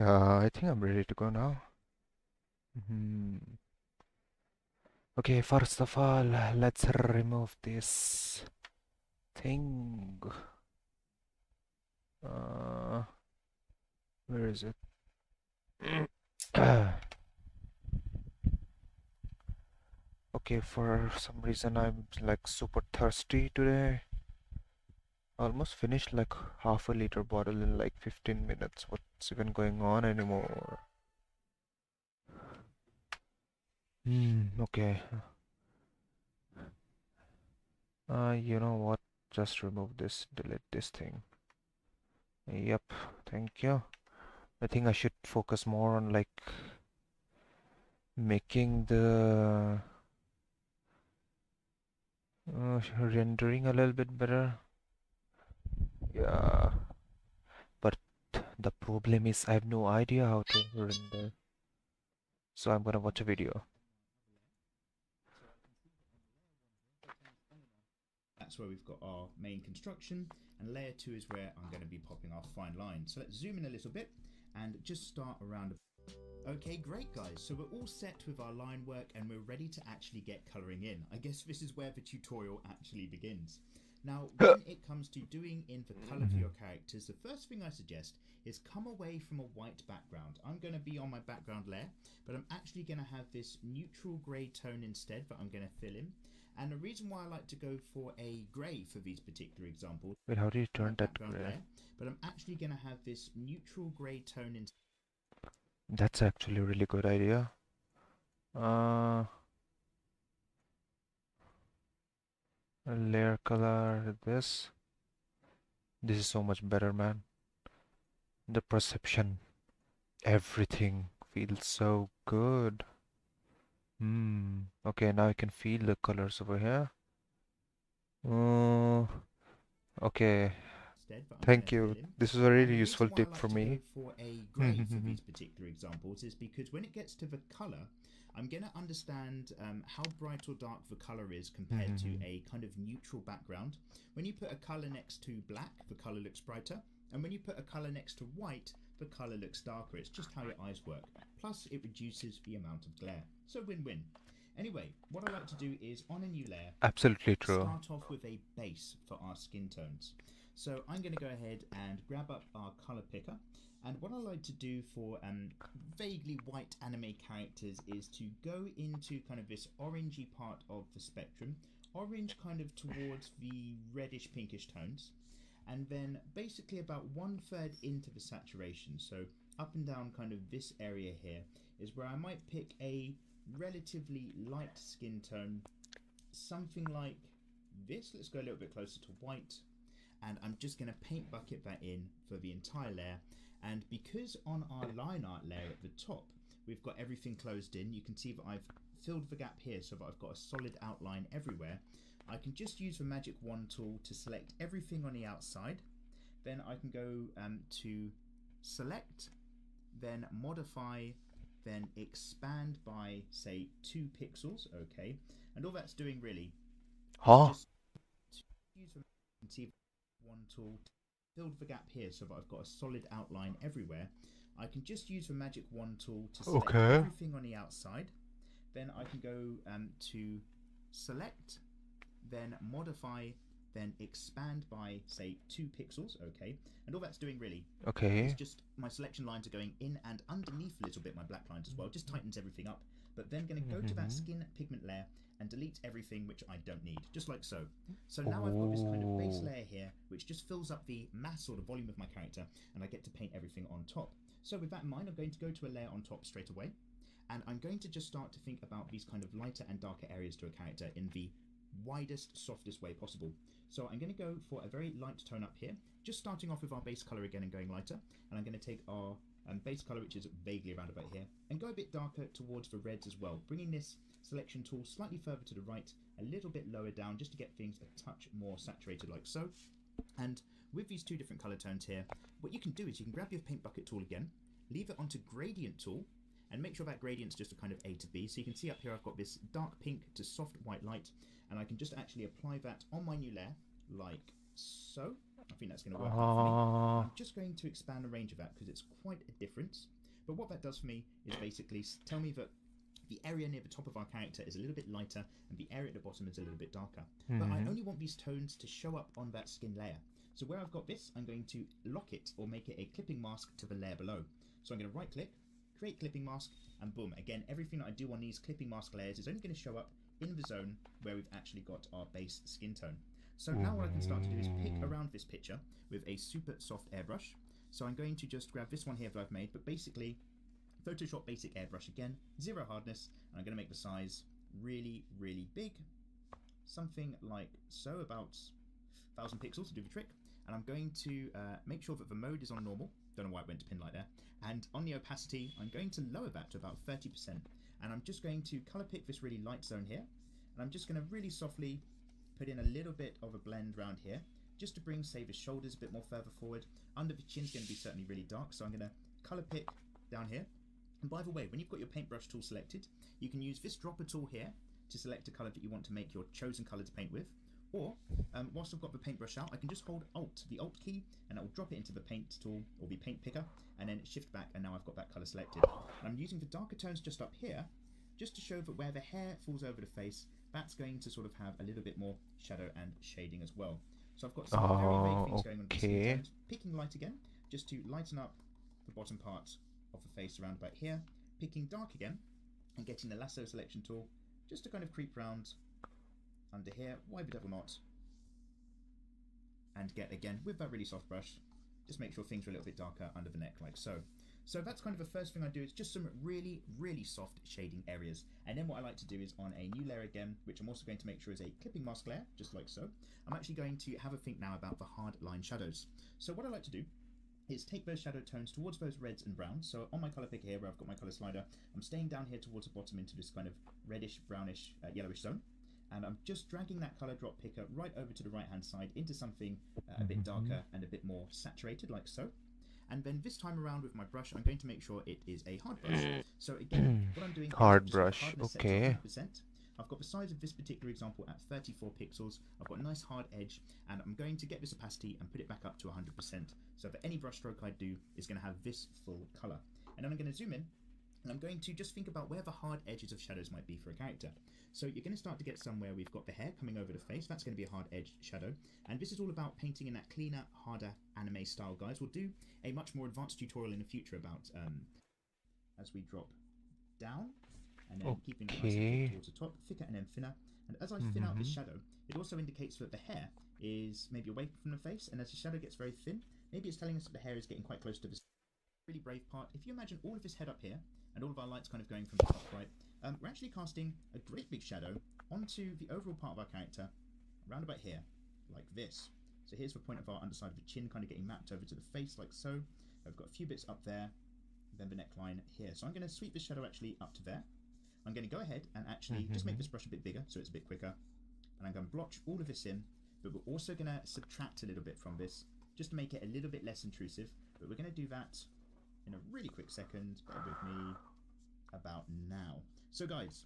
I think I'm ready to go now. Hmm. Okay, first of all, let's remove this thing. Uh, where is it? Okay, for some reason I'm like super thirsty today. Almost finished like half a liter bottle in like 15 minutes. What's even going on anymore? Okay. You know what? Just remove this, delete this thing. Yep, thank you. I think I should focus more on like making the rendering a little bit better. Yeah, but the problem is I have no idea how to render. So I'm gonna watch a video. That's where we've got our main construction, and layer 2 is where I'm going to be popping our fine line. So let's zoom in a little bit and just start around. Okay, great guys, so we're all set with our line work and we're ready to actually get colouring in. I guess this is where the tutorial actually begins. Now, when it comes to doing in the colour for your characters, the first thing I suggest is come away from a white background. I'm going to be on my background layer, but I'm actually going to have this neutral grey tone instead that I'm going to fill in. And the reason why I like to go for a grey for these particular examples, Wait, how do you my turn that background gray? layer, but I'm actually going to have this neutral grey tone instead. That's actually a really good idea. Uh, Layer color, this. This is so much better, man. The perception, everything feels so good. Okay, now I can feel the colors over here. Uh, okay, But I'm going thank to fill you. in. This is a And really the useful reason why I tip like for to go me. for a grey for these particular examples is because when it gets to the colour, I'm going to understand how bright or dark the colour is compared to a kind of neutral background. When you put a colour next to black, the colour looks brighter. And when you put a colour next to white, the colour looks darker. It's just how your eyes work. Plus, it reduces the amount of glare. So win-win. Anyway, what I like to do is on a new layer, Absolutely true. start off with a base for our skin tones. So I'm going to go ahead and grab up our color picker, and what I like to do for vaguely white anime characters is to go into kind of this orangey part of the spectrum, orange kind of towards the reddish pinkish tones, and then basically about 1/3 into the saturation, so up and down kind of this area here is where I might pick a relatively light skin tone, something like this. Let's go a little bit closer to white, and I'm just going to paint bucket that in for the entire layer. And because on our line art layer at the top we've got everything closed in, you can see that I've filled the gap here so that I've got a solid outline everywhere. I can just use the magic wand tool to select everything on the outside. Then I can go to select, then modify, then expand by say 2 pixels. Okay, and all that's doing really is Huh? just use the one tool to fill the gap here so that I've got a solid outline everywhere. I can just use the magic wand tool to select Okay. everything on the outside. Then I can go to select, then modify, then expand by say 2 pixels. Okay, and all that's doing really is Okay. just my selection lines are going in and underneath a little bit my black lines as well, just tightens everything up. But then going to go to that skin pigment layer and delete everything which I don't need, just like so. So now I've got this kind of base Oh. layer here which just fills up the mass or the volume of my character, and I get to paint everything on top. So with that in mind, I'm going to go to a layer on top straight away, and I'm going to just start to think about these kind of lighter and darker areas to a character in the widest, softest way possible. So I'm going to go for a very light tone up here, just starting off with our base color again and going lighter. And I'm going to take our base color, which is vaguely around about here, and go a bit darker towards the reds as well, bringing this selection tool slightly further to the right, a little bit lower down, just to get things a touch more saturated like so. And with these 2 different color tones here, what you can do is you can grab your paint bucket tool again, leave it onto gradient tool, and make sure that gradient's just a kind of A to B. So you can see up here I've got this dark pink to soft white light, and I can just actually apply that on my new layer like so. I think that's going to work out for me. Ah. I'm just going to expand the range of that because it's quite a difference. But what that does for me is basically tell me that the area near the top of our character is a little bit lighter and the area at the bottom is a little bit darker. But I only want these tones to show up on that skin layer. So where I've got this, I'm going to lock it or make it a clipping mask to the layer below. So I'm going to right click, create clipping mask, and boom, again, everything that I do on these clipping mask layers is only going to show up in the zone where we've actually got our base skin tone. So now what I can start to do is pick around this picture with a super soft airbrush. So I'm going to just grab this one here that I've made, but basically Photoshop basic airbrush again, 0 hardness, and I'm going to make the size really, really big. Something like so, about 1000 pixels to do the trick. And I'm going to make sure that the mode is on normal. Don't know why it went to pin like there. And on the opacity, I'm going to lower that to about 30%. And I'm just going to color pick this really light zone here. And I'm just going to really softly put in a little bit of a blend around here, just to bring, say, the shoulders a bit more further forward. Under the chin's going to be certainly really dark, so I'm going to color pick down here. And by the way, when you've got your paintbrush tool selected, you can use this dropper tool here to select a color that you want to make your chosen color to paint with. Or, whilst I've got the paintbrush out, I can just hold Alt, the Alt key, and it will drop it into the paint tool, or the paint picker, and then shift back, and now I've got that color selected. And I'm using the darker tones just up here, just to show that where the hair falls over the face, that's going to sort of have a little bit more shadow and shading as well. So I've got some very vague things going on with the skin tones. Picking light again, just to lighten up the bottom part of the face around about here. Picking dark again, and getting the lasso selection tool, just to kind of creep around under here, why the devil not? And get, again, with that really soft brush, just make sure things are a little bit darker under the neck, like so. So that's kind of the first thing I do, is just some really, really soft shading areas. And then what I like to do is on a new layer again, which I'm also going to make sure is a clipping mask layer, just like so. I'm actually going to have a think now about the hard line shadows. So what I like to do is take those shadow tones towards those reds and browns. So on my color picker here, where I've got my color slider, I'm staying down here towards the bottom into this kind of reddish, brownish, yellowish zone. And I'm just dragging that color drop picker right over to the right hand side into something a bit darker and a bit more saturated, like so. And then this time around with my brush, I'm going to make sure it is a hard brush. So again, what I'm doing Hard is brush, okay. 100%. I've got the size of this particular example at 34 pixels. I've got a nice hard edge, and I'm going to get this opacity and put it back up to 100%. So that any brush stroke I do is going to have this full color. And then I'm going to zoom in, and I'm going to just think about where the hard edges of shadows might be for a character. So you're going to start to get somewhere we've got the hair coming over the face. That's going to be a hard edge shadow. And this is all about painting in that cleaner, harder anime style, guys. We'll do a much more advanced tutorial in the future about as we drop down and then keeping it nice and thick towards the top, thicker and then thinner. And as I thin out this shadow, it also indicates that the hair is maybe away from the face. And as the shadow gets very thin, maybe it's telling us that the hair is getting quite close to the really brave part. If you imagine all of this head up here and all of our lights kind of going from the top right, we're actually casting a great big shadow onto the overall part of our character around about here, like this. So here's the point of our underside of the chin kind of getting mapped over to the face, like so. I've got a few bits up there, then the neckline here. So I'm going to sweep this shadow actually up to there. I'm going to go ahead and actually just make this brush a bit bigger so it's a bit quicker. And I'm going to blotch all of this in, but we're also going to subtract a little bit from this just to make it a little bit less intrusive. But we're going to do that in a really quick second. Bear with me about now. So guys,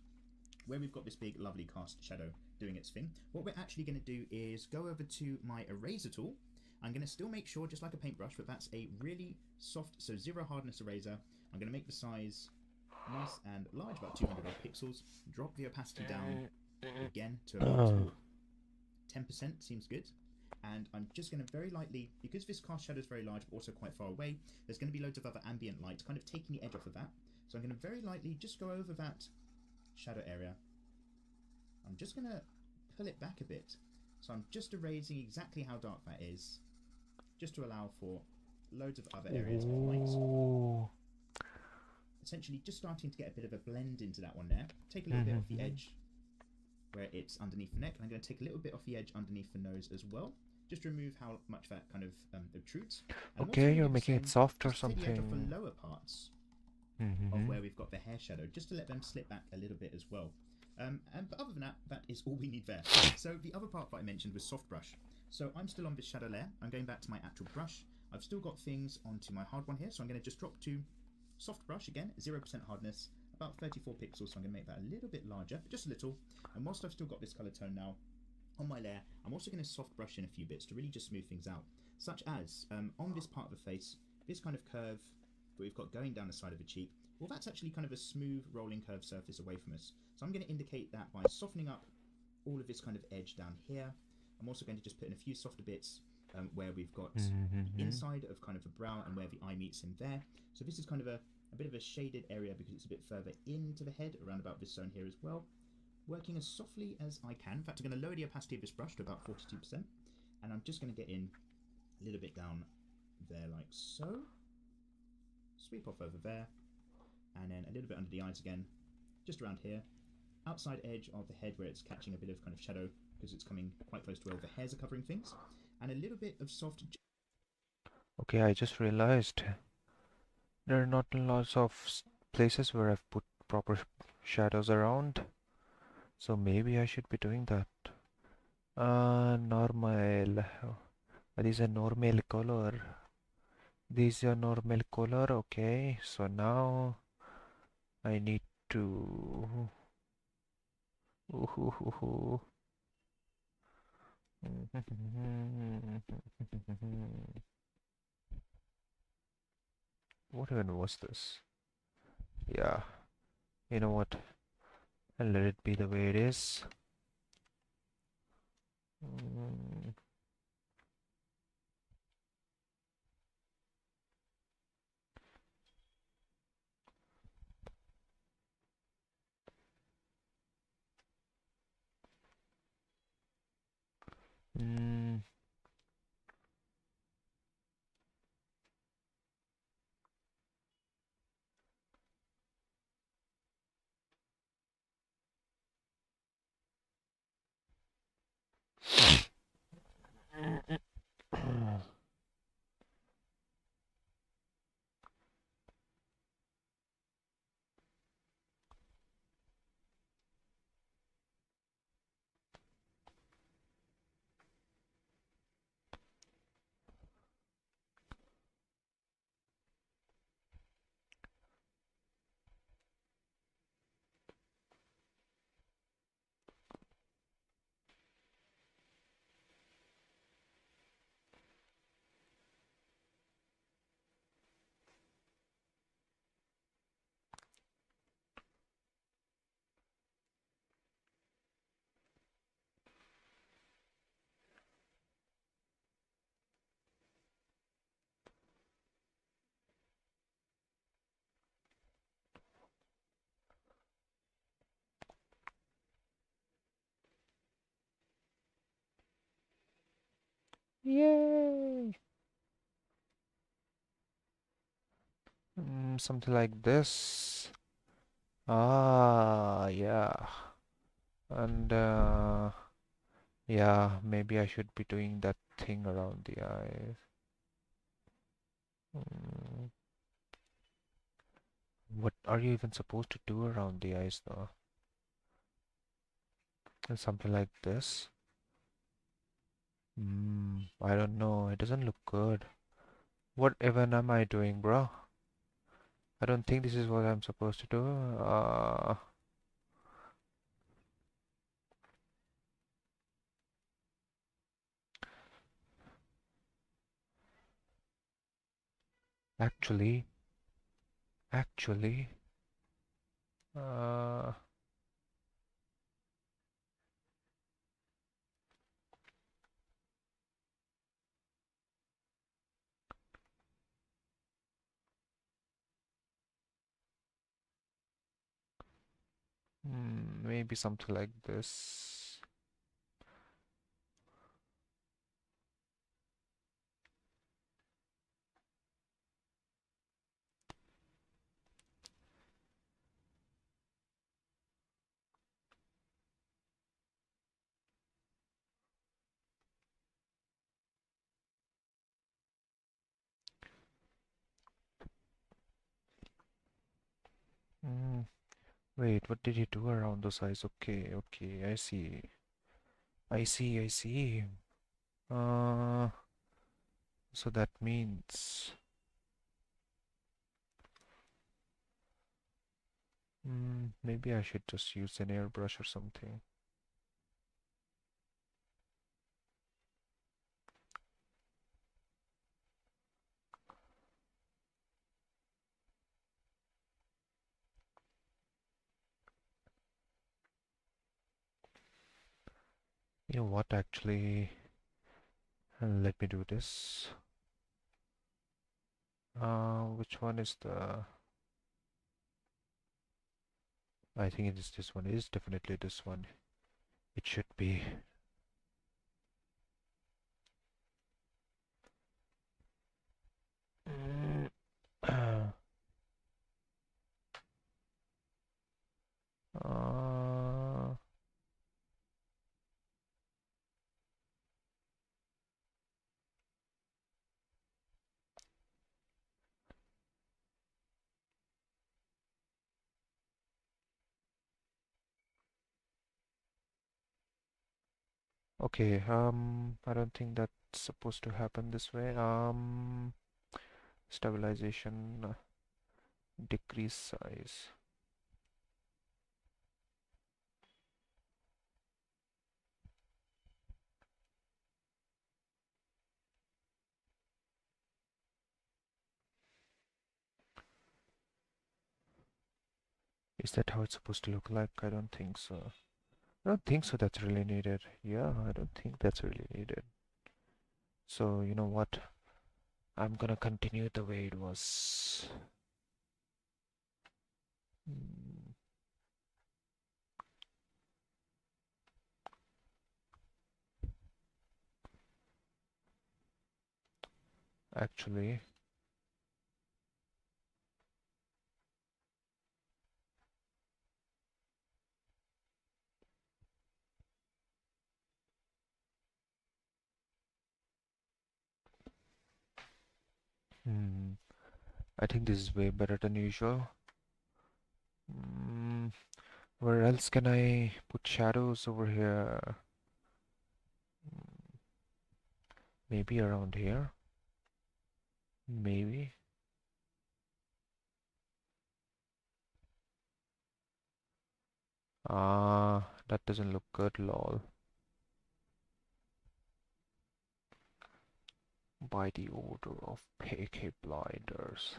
where we've got this big lovely cast shadow doing its thing, what we're actually going to do is go over to my eraser tool. I'm going to still make sure, just like a paintbrush, but that's a really soft, so 0 hardness eraser. I'm going to make the size nice and large, about 200 odd pixels. Drop the opacity down again to about 10%, seems good. And I'm just going to very lightly, because this cast shadow is very large but also quite far away, there's going to be loads of other ambient light kind of taking the edge off of that. So I'm going to very lightly just go over that shadow area. I'm just going to pull it back a bit. So I'm just erasing exactly how dark that is, just to allow for loads of other areas of light. Essentially just starting to get a bit of a blend into that one there. Take a little bit off the edge where it's underneath the neck, and I'm going to take a little bit off the edge underneath the nose as well, just to remove how much that kind of obtrudes. And okay, you're making it soft or something. Take the edge off the lower parts of where we've got the hair shadow, just to let them slip back a little bit as well. But other than that, that is all we need there. So the other part that I mentioned was soft brush. So I'm still on this shadow layer. I'm going back to my actual brush. I've still got things onto my hard one here, so I'm going to just drop to soft brush again, 0% hardness, about 34 pixels. So I'm going to make that a little bit larger, just a little. And whilst I've still got this color tone now on my layer, I'm also going to soft brush in a few bits to really just smooth things out. such as on this part of the face, this kind of curve that we've got going down the side of the cheek, well, that's actually kind of a smooth rolling curved surface away from us. So I'm going to indicate that by softening up all of this kind of edge down here. I'm also going to just put in a few softer bits where we've got the inside of kind of the brow and where the eye meets in there. So this is kind of a bit of a shaded area because it's a bit further into the head, around about this zone here as well. Working as softly as I can. In fact, I'm going to lower the opacity of this brush to about 42%. And I'm just going to get in a little bit down there like so. Sweep off over there. And then a little bit under the eyes again, just around here. Outside edge of the head where it's catching a bit of kind of shadow because it's coming quite close to where the hairs are covering things. And a little bit of soft... Okay, I just realized there are not lots of places where I've put proper shadows around. So maybe I should be doing that. Normal. This is a normal color. This is a normal color. Okay, so now I need to. What even was this? Yeah, you know what? I'll let it be the way it is. Mm. Yay! Something like this. Yeah. And yeah, maybe I should be doing that thing around the eyes. Mm, what are you even supposed to do around the eyes though? Something like this. I don't know. It doesn't look good. What even am I doing, bro? I don't think this is what I'm supposed to do. Actually, actually, uh, maybe something like this. Mm, wait, what did he do around those eyes? Okay, okay, I see. I see, I see. Uh, so that means, maybe I should just use an airbrush or something. You know what, actually, let me do this. Which one is the... I think it is this one. It is definitely this one. It should be. Mm, uh, okay, I don't think that's supposed to happen this way. Stabilization, decrease size. Is that how it's supposed to look like? I don't think so. I don't think so that's really needed. Yeah, I don't think that's really needed. So, you know what? I'm gonna continue the way it was. Mm, Actually, hmm, I think this is way better than usual. Mm, where else can I put shadows over here? Mm, Maybe around here? Maybe. That doesn't look good, lol. By the order of PK blinders.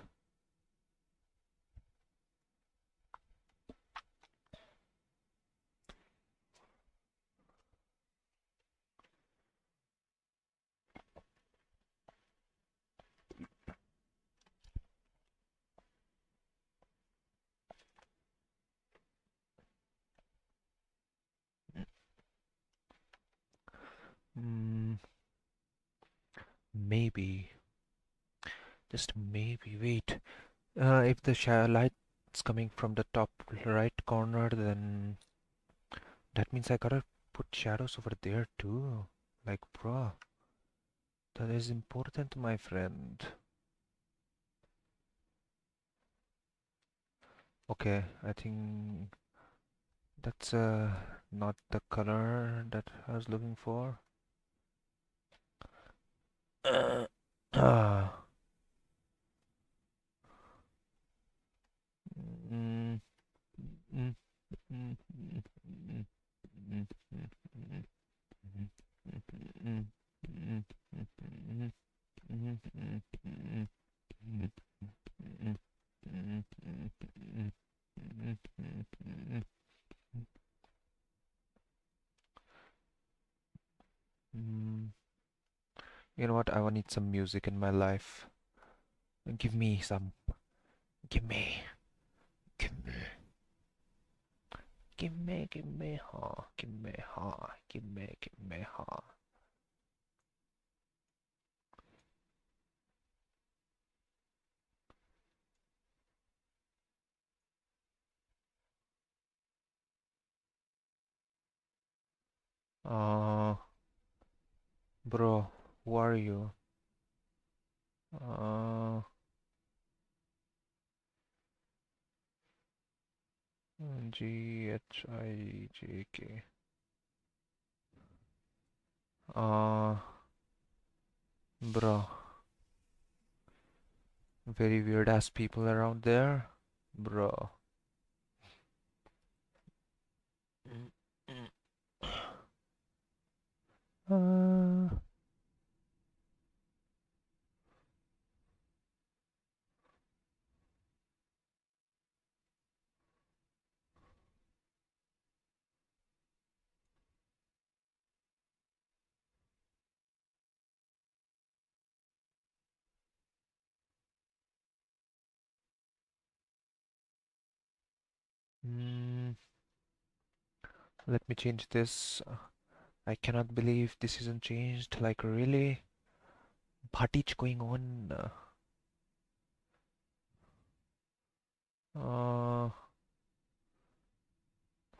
Mm, maybe. Just maybe. Wait. If the light's coming from the top right corner, then that means I gotta put shadows over there too. Like, bruh, that is important, my friend. Okay, I think that's not the color that I was looking for. Ah. Mm, mm, mm, mm, mm, mm, mm, mm, mm, mm, mm, mm, mm, mm, mm, mm. You know what? I need some music in my life. Give me some. Give me. Give me. Give me, huh? Give me, huh? Give me, huh? Uh, bro, who are you? Uh, GHIJK. Uh, bro, very weird ass people around there, bro. Mm, mm. Uh, Mm, let me change this. I cannot believe this isn't changed. Like really? Bhatich going on. Uh,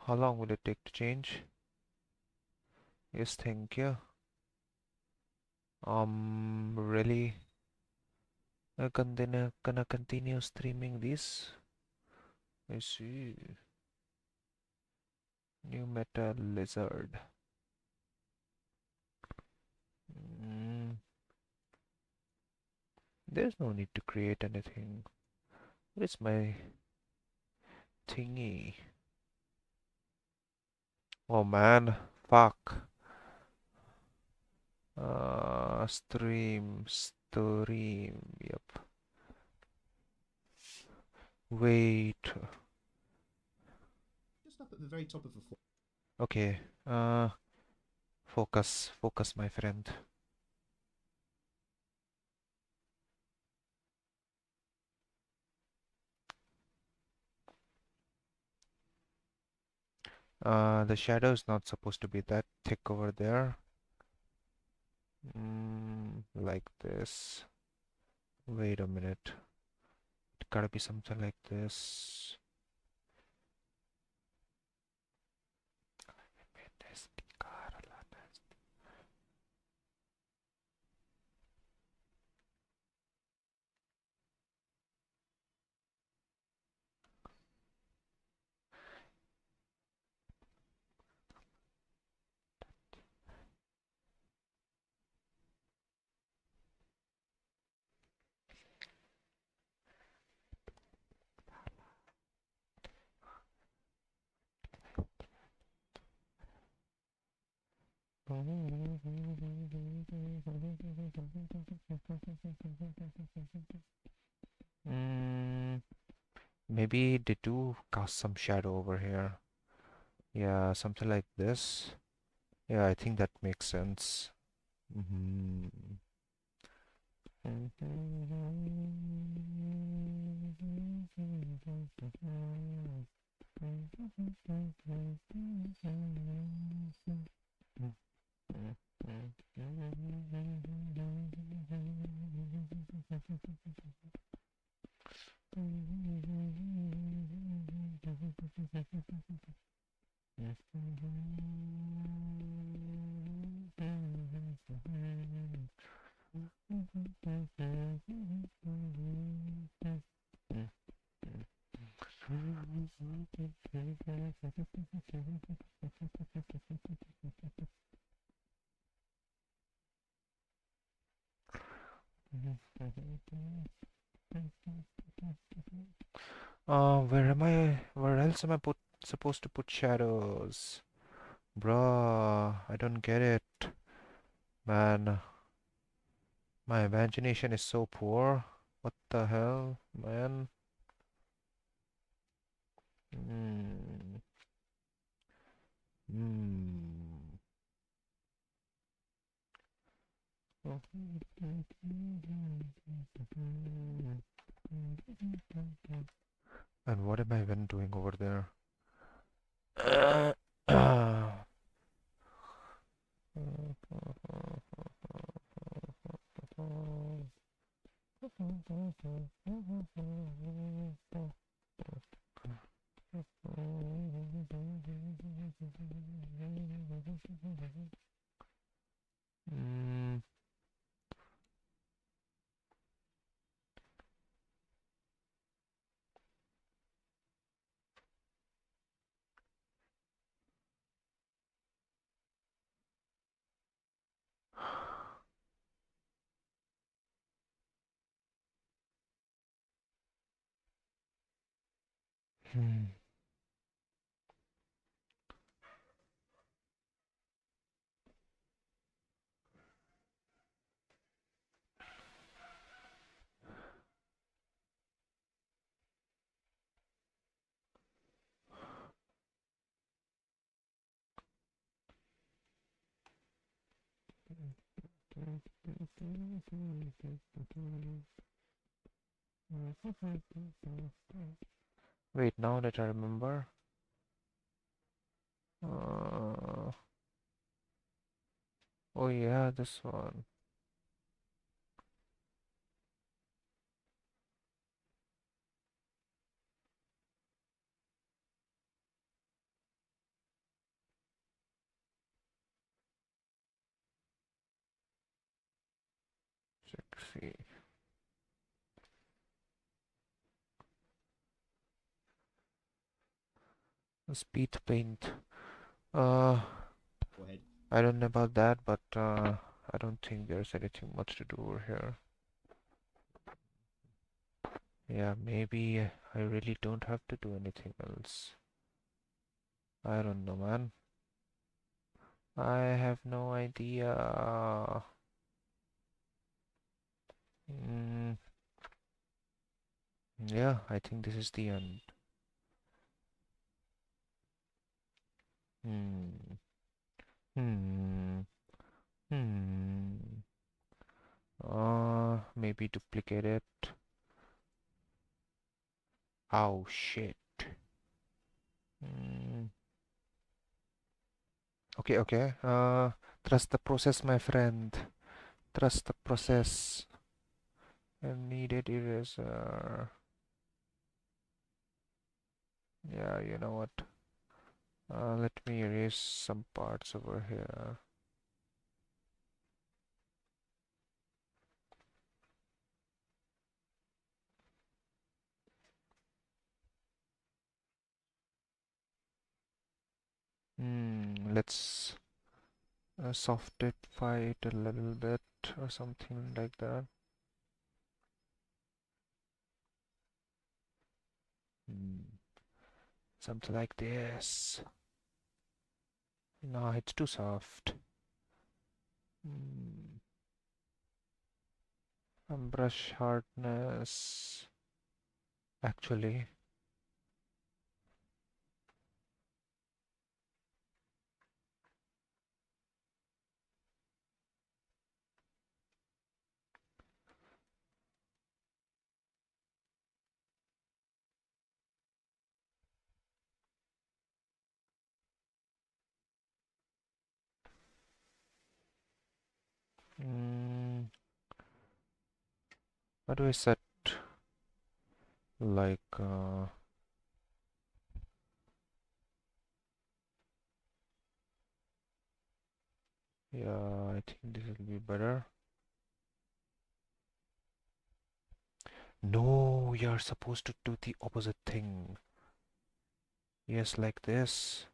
how long will it take to change? Yes, thank you. Really? Gonna continue streaming this? I see. New meta lizard. Mm, there's no need to create anything. What is my thingy? Oh man, fuck. Stream. Yep. Wait. Just up at the very top of the floor. Okay. Focus, my friend. The shadow is not supposed to be that thick over there. Like this. Wait a minute. It gotta be something like this. Mm, maybe they do cast some shadow over here. Yeah, something like this. Yeah, I think that makes sense. Mm-hmm. Where am I? Where else am I supposed to put shadows? Bruh, I don't get it. Man, my imagination is so poor. What the hell, man? Hmm. Hmm. And what am I even doing over there? Mm, hmm. Wait, now that I remember. Uh, oh yeah, this one. Sexy. Speed paint. Uh, Go ahead. I don't know about that, but I don't think there's anything much to do over here. Yeah, maybe I really don't have to do anything else. I don't know, man. I have no idea. Mm, yeah, I think this is the end. Hmm. Hmm. Hmm. Maybe duplicate it. Oh shit. Hmm. Okay, okay. Trust the process, my friend. Trust the process. I needed eraser. Yeah, you know what? Let me erase some parts over here. Let's softify it a little bit or something like that. Hmm. Something like this. No, it's too soft. Hmm. Brush hardness. Actually, mm, how do I set like yeah, I think this will be better. No, you're supposed to do the opposite thing. Yes, like this.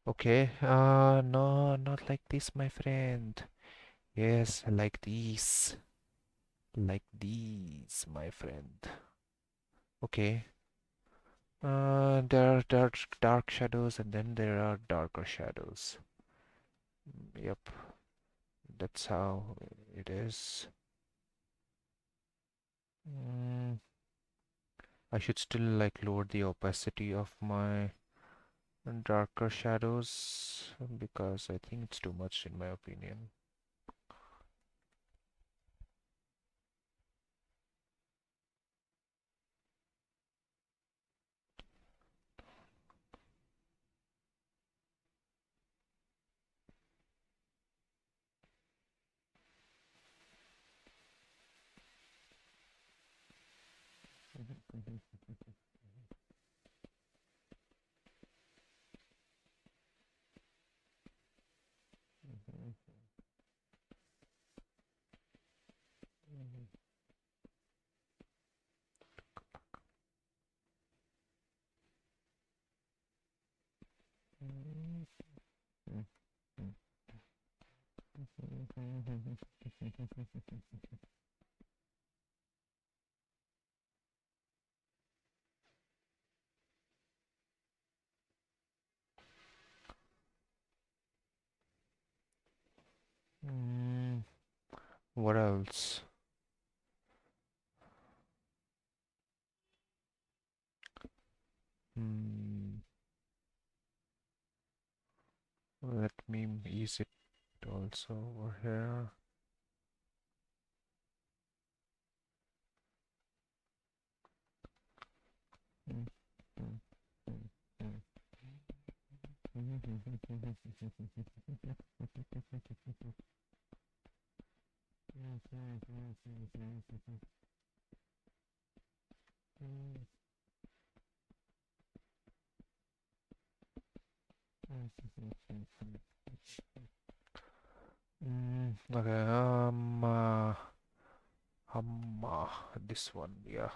Okay, no, not like this, my friend. Yes, like these. Like these, my friend. Okay. There are dark shadows and then there are darker shadows. Yep, that's how it is. Mm, I should still like lower the opacity of my darker shadows because I think it's too much in my opinion. What else? Hmm. Let me ease it also over here. Mm, mm, mm, mm. Okay, this one, yeah.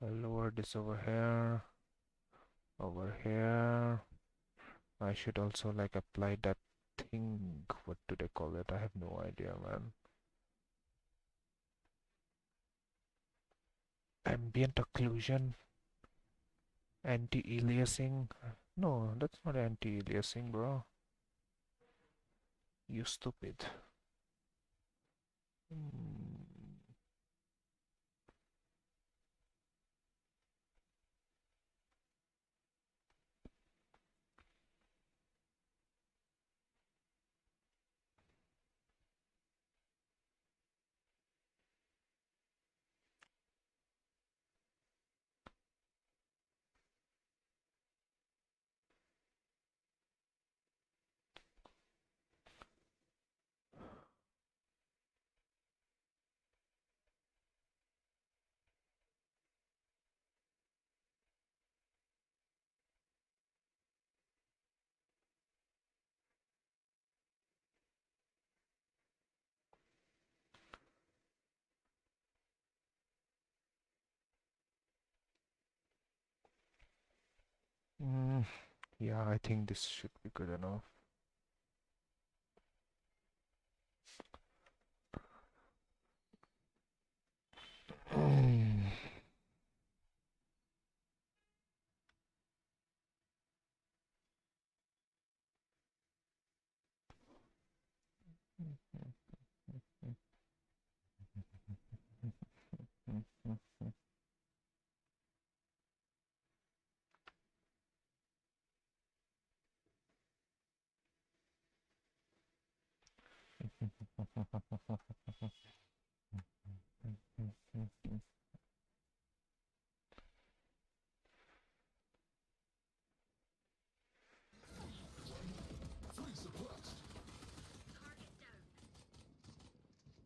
I'll lower this over here, over here. I should also like apply that thing. What do they call it? I have no idea, man. Ambient occlusion, anti-aliasing. No, that's not anti-aliasing, bro. You stupid. Mm, yeah, I think this should be good enough.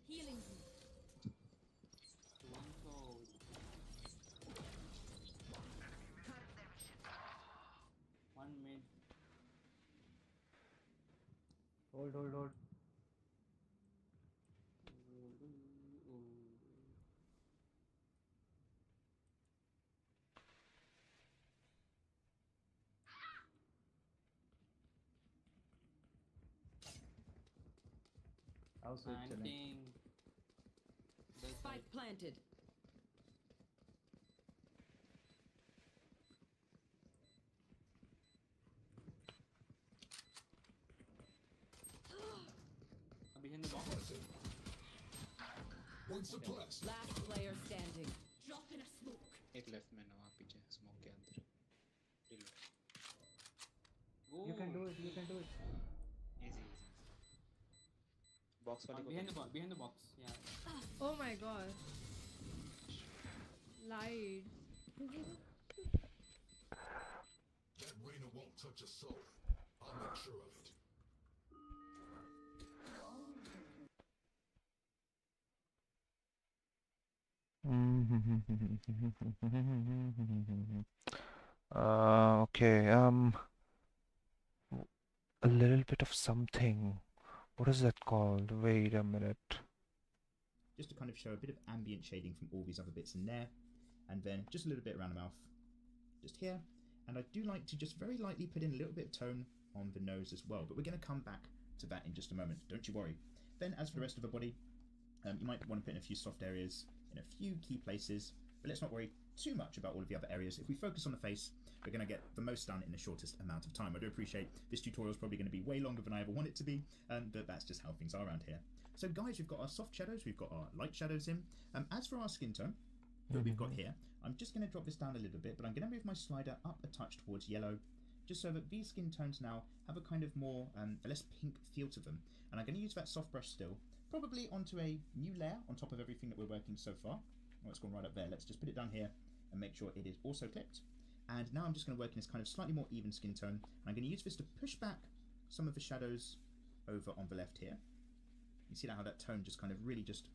Healing you. One mid. Hold. Also chilling. Planting. Spike planted. Behind the box. Last player standing. Drop in a smoke. एक left में ना वहाँ पीछे smoke के अंदर reload. You can do it. You can do it. Easy. Box वाले को Behind the box. Behind the box. Yeah. Oh my god. Lied. That Raina won't touch a soul. I'll make sure of it. Okay, a little bit of something. What is that called? Wait a minute. Just to kind of show a bit of ambient shading from all these other bits in there, and then just a little bit around the mouth, just here, And I do like to just very lightly put in a little bit of tone on the nose as well, but we're going to come back to that in just a moment, don't you worry. Then as for the rest of the body, you might want to put in a few soft areas in a few key places, but let's not worry too much about all of the other areas. If we focus on the face, we're going to get the most done in the shortest amount of time. I do appreciate this tutorial is probably going to be way longer than I ever want it to be, but that's just how things are around here. So guys, we've got our soft shadows, we've got our light shadows in. As for our skin tone, that we've got here, I'm just going to drop this down a little bit, but I'm going to move my slider up a touch towards yellow, just so that these skin tones now have a kind of more, a less pink feel to them. And I'm going to use that soft brush still, probably onto a new layer on top of everything that we're working so far. Oh, it's gone right up there. Let's just put it down here and make sure it is also clipped. And now I'm just going to work in this kind of slightly more even skin tone. And I'm going to use this to push back some of the shadows over on the left here. You see now how that tone just kind of really just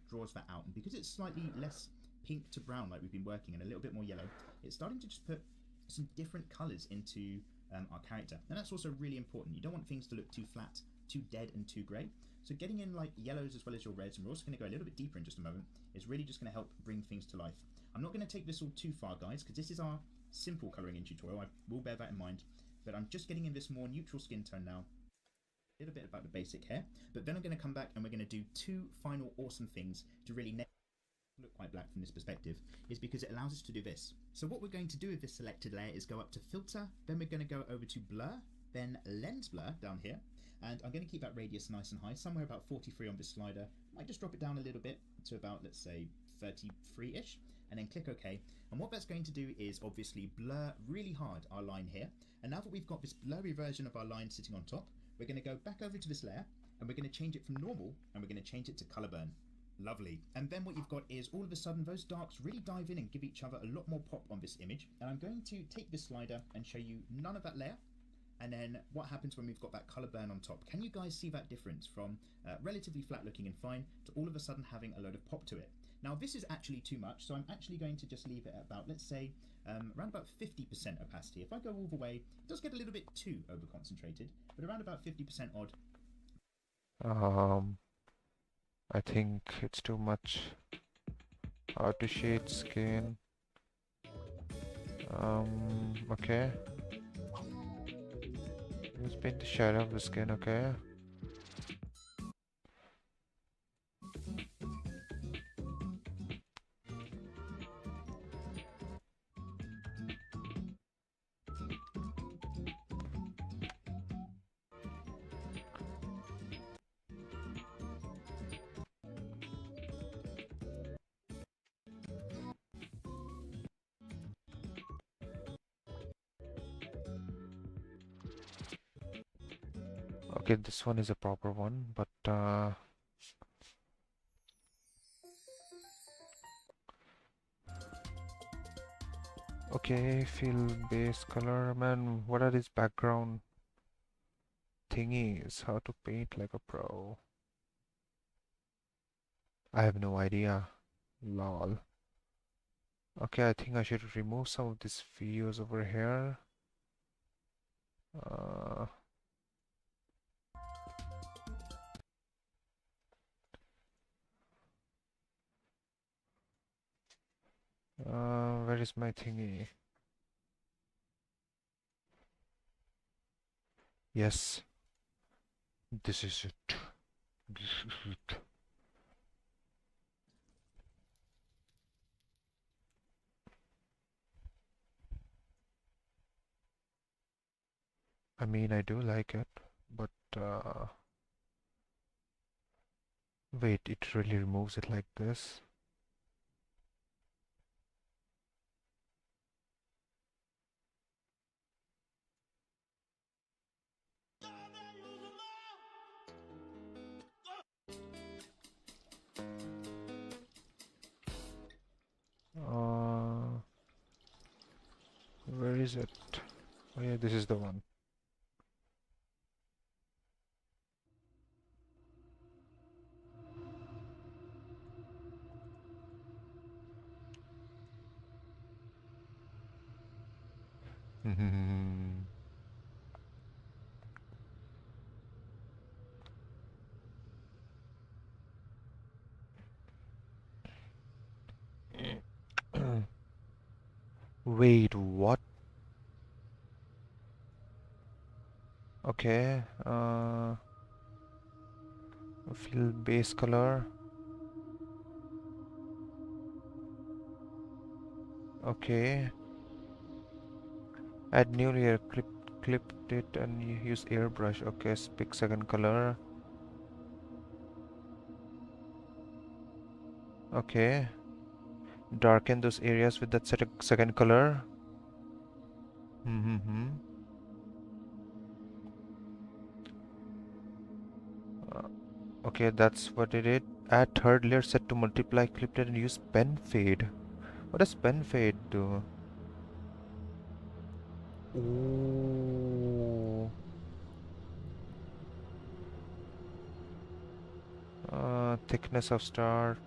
draws that out. And because it's slightly less pink to brown like we've been working and a little bit more yellow, it's starting to just put some different colours into our character. And that's also really important. You don't want things to look too flat, too dead and too grey. So getting in like yellows as well as your reds, and we're also going to go a little bit deeper in just a moment, is really just going to help bring things to life. I'm not going to take this all too far, guys, because this is our simple colouring in tutorial. I will bear that in mind. But I'm just getting in this more neutral skin tone now. A little bit about the basic hair. But then I'm going to come back and we're going to do two final awesome things to really look quite black from this perspective, is because it allows us to do this. So what we're going to do with this selected layer is go up to filter, then we're going to go over to blur, then lens blur down here. And I'm going to keep that radius nice and high, somewhere about 43 on this slider. I might just drop it down a little bit to about, let's say, 33-ish, and then click OK. And what that's going to do is obviously blur really hard our line here. And now that we've got this blurry version of our line sitting on top, we're going to go back over to this layer, and we're going to change it from normal, and we're going to change it to color burn. Lovely. And then what you've got is all of a sudden those darks really dive in and give each other a lot more pop on this image. And I'm going to take this slider and show you none of that layer. And then what happens when we've got that colour burn on top. Can you guys see that difference from relatively flat looking and fine to all of a sudden having a load of pop to it? Now this is actually too much, so I'm actually going to just leave it at about, let's say, around about 50% opacity. If I go all the way, it does get a little bit too over concentrated, but around about 50% odd. I think it's too much. Hard to shade skin. Okay. Let's paint the shadow of the skin, okay? Okay, this one is a proper one, but okay, fill base color. Man, what are these background thingies? How to paint like a pro? I have no idea. Lol. Okay, I think I should remove some of these videos over here. Where is my thingy? Yes, this is it. This is it. I mean, I do like it, but wait, it really removes it like this? Where is it? Oh yeah, this is the one. Wait, what? Okay. Fill base color. Okay. Add new layer. Clipped it and use airbrush. Okay. Pick second color. Okay. Darken those areas with that second color. Mm-hmm. Okay, that's what it did. Add third layer set to multiply, clipped it and use pen fade. What does pen fade do? Ooh. Thickness of star.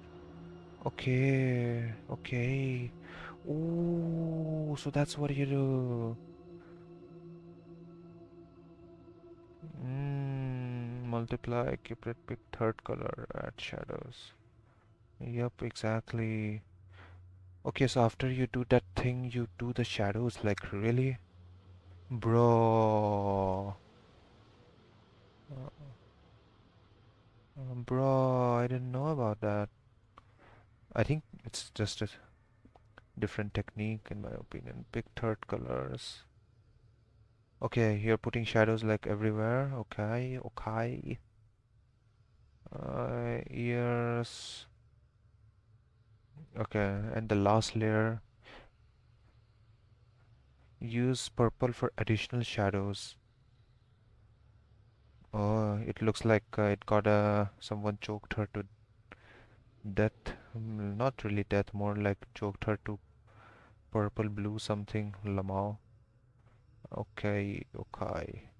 Okay, okay. Ooh, so that's what you do. Multiply, keep it, pick third color, add shadows. Yep, exactly. Okay, so after you do that thing, you do the shadows, like really? Bro. Bro, I didn't know about that. I think it's just a different technique in my opinion. Pick third colors. Okay, you're putting shadows like everywhere. Okay, okay. Ears. Okay, and the last layer. Use purple for additional shadows. Oh, it looks like it got someone choked her to death. Not really death, more like choked her to purple blue something. Lamau. Okay, okay.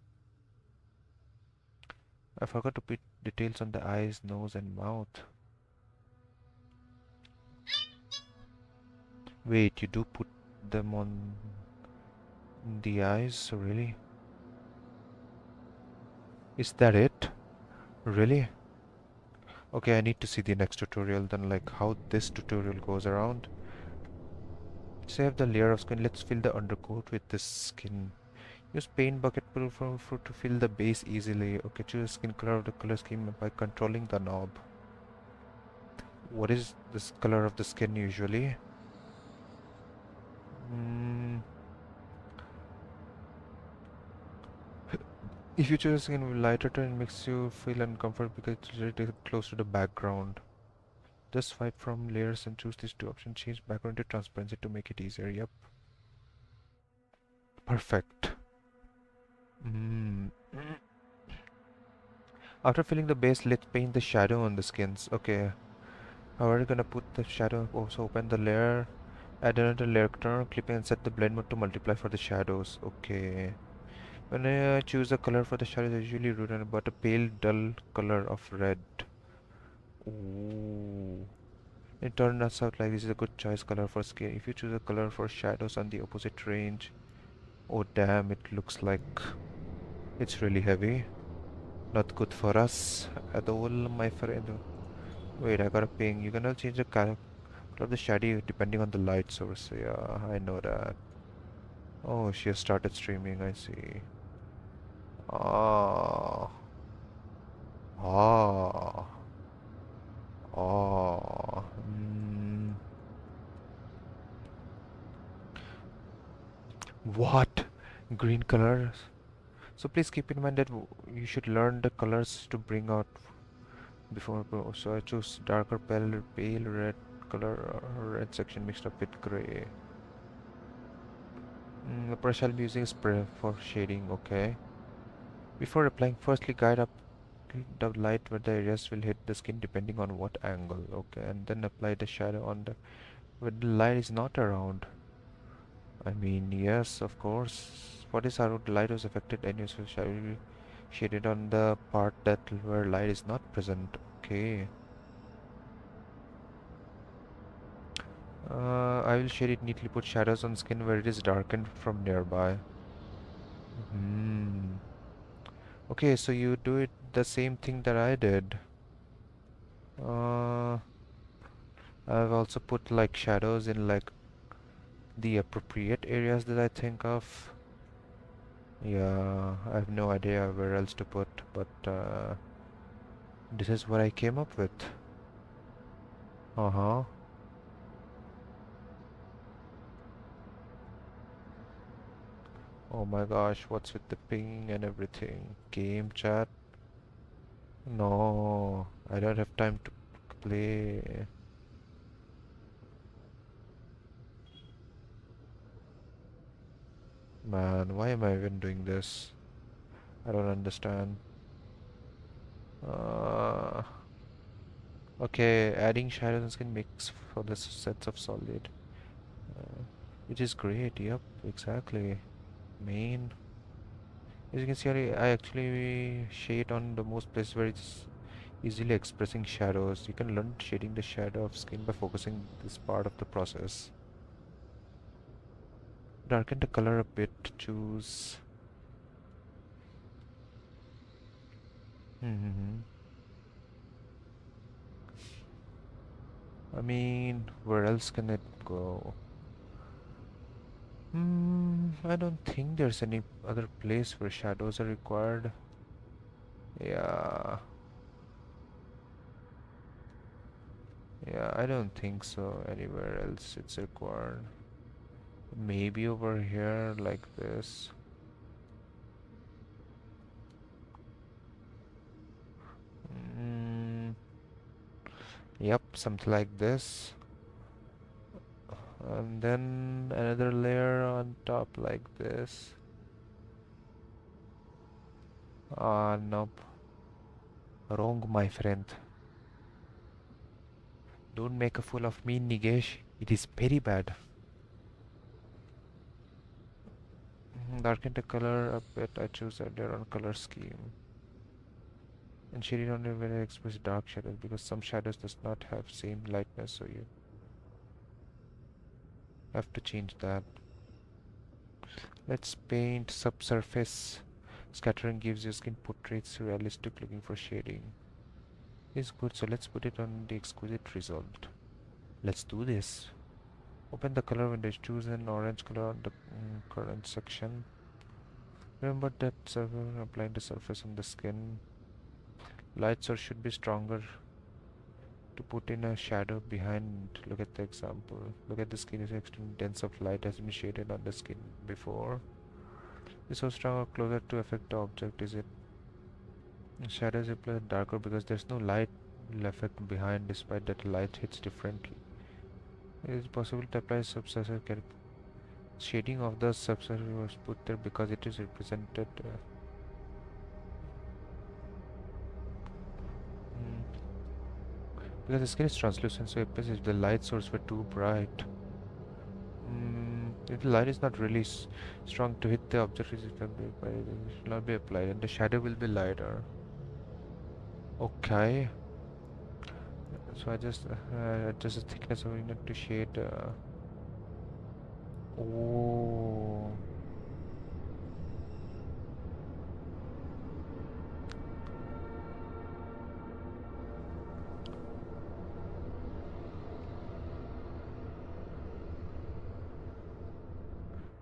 I forgot to put details on the eyes, nose, and mouth. Wait, you do put them on the eyes? Really? Is that it? Really? Okay, I need to see the next tutorial then, like how this tutorial goes around. Save the layer of skin. Let's fill the undercoat with this skin. Use paint bucket for to fill the base easily. Okay, choose skin color of the color scheme by controlling the knob. What is this color of the skin usually? Hmm. If you choose skin with lighter tone, it makes you feel uncomfortable because it's really close to the background. Just swipe from layers and choose these two options. Change background to transparency to make it easier. Yep. Perfect. Mm. After filling the base, let's paint the shadow on the skins. Okay. How are we gonna put the shadow? Also open the layer. Add another layer, turn on clipping and set the blend mode to multiply for the shadows. Okay. When I choose a color for the shadows, I usually root on about a pale dull color of red. Ooh. It turns out like this is a good choice color for skin. If you choose a color for shadows on the opposite range, oh damn, it looks like it's really heavy. Not good for us at all, my friend. Wait, I got a ping. You can change the color of the shadow depending on the light source. Yeah, I know that. Oh, she has started streaming, I see. Ah. Ah. Ah. What? Green colors? So please keep in mind that you should learn the colors to bring out before pro. So I choose darker pale red color or red section mixed up with gray. The brush I'll be using spray for shading, okay. Before applying, firstly guide up the light where the areas will hit the skin depending on what angle, okay, and then apply the shadow on the where the light is not around. I mean, yes, of course. What is how the light was affected and you shadow will be shaded on the part that where light is not present. Okay. I will shade it neatly, put shadows on skin where it is darkened from nearby. Hmm. Okay, so you do it the same thing that I did. Uh, I've also put like shadows in like the appropriate areas that I think of. Yeah, I have no idea where else to put, but this is what I came up with. Uh-huh. Oh my gosh, what's with the ping and everything? Game chat? No, I don't have time to play. Man, why am I even doing this? I don't understand. Uh, okay, adding shadows and skin makes for the sets of solid. Uh, which is great, yep, exactly. Main. As you can see, I actually shade on the most places where it's easily expressing shadows. You can learn shading the shadow of skin by focusing this part of the process. Darken the color a bit, choose. Hmm. I mean, where else can it go? I don't think there's any other place where shadows are required. Yeah, yeah, I don't think so. Anywhere else it's required. Maybe over here, like this. Mm, yep, something like this. And then another layer on top like this. Ah, nope. Wrong, my friend. Don't make a fool of me, Nigesh. It is very bad. Darken the color a bit. I choose earlier on color scheme. And shading only when I express dark shadows because some shadows does not have same lightness, so you have to change that. Let's paint subsurface. Scattering gives your skin portraits realistic looking for shading. Is good, so let's put it on the exquisite result. Let's do this. Open the color window, choose an orange color on the current section. Remember that applying the surface on the skin. Light source should be stronger to put in a shadow behind. Look at the example. Look at the skin is extremely dense of light has been shaded on the skin before. Is so strong or closer to affect the object is it? Shadows appear darker because there's no light effect behind despite that light hits differently. It is possible to apply subsurface shading of the subsurface was put there because it is represented because the skin is translucent, so it appears if the light source were too bright. If the light is not really strong to hit the object, it will not be applied, and the shadow will be lighter. Okay, so I just adjust the thickness of it to shade. Oh,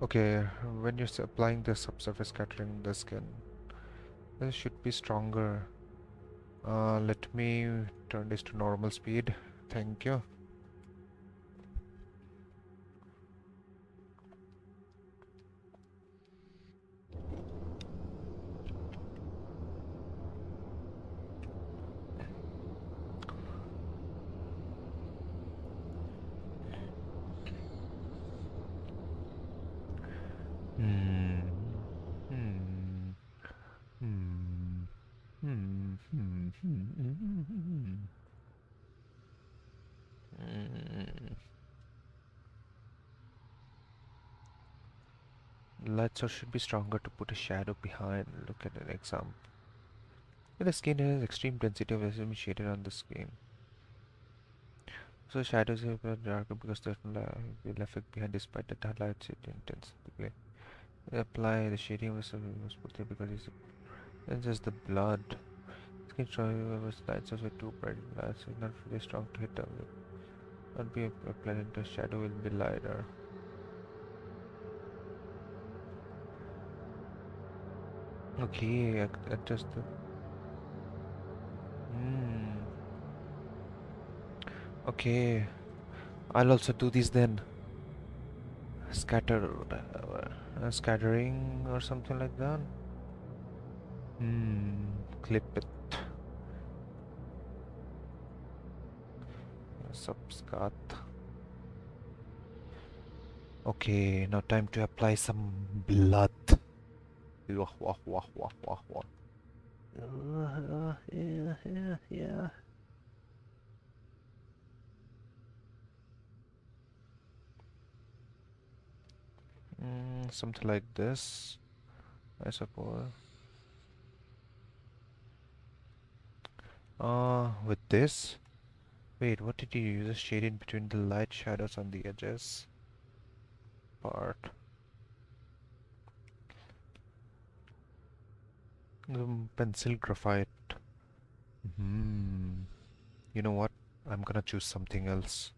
okay. When you're applying the subsurface scattering in the skin, this should be stronger. Let me turn this to normal speed. Thank you. Hmm. Hmm. Hmm. Hmm. Hmm. Hmm. Hmm. Light source should be stronger to put a shadow behind. Look at an example. The skin has extreme density of SME shaded on the skin. So shadows are darker because there's no will effect behind despite the highlights it intensely. Apply the shading of the surface was put there because it's just the blood. Skin was light source with too bright lights is not really strong to hit them. Not be applied into shadow will be lighter. Okay, adjust the. Hmm. Okay, I'll also do this then. Scattering or something like that. Clip it. Subscat. Okay, now time to apply some blood. Wah, wah, wah, wah, wah, wah. Yeah. Something like this, I suppose. With this. Wait, what did you use? A shade in between the light shadows on the edges part. Pencil graphite. Hmm. You know what? I'm gonna choose something else.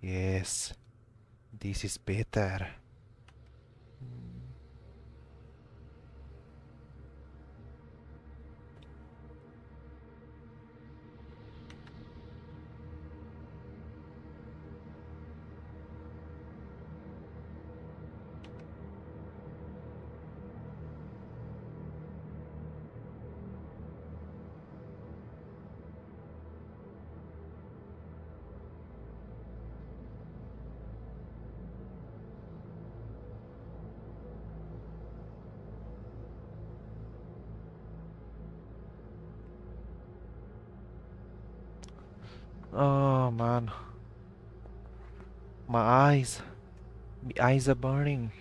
Yes, this is better. Oh man, my eyes. My eyes are burning.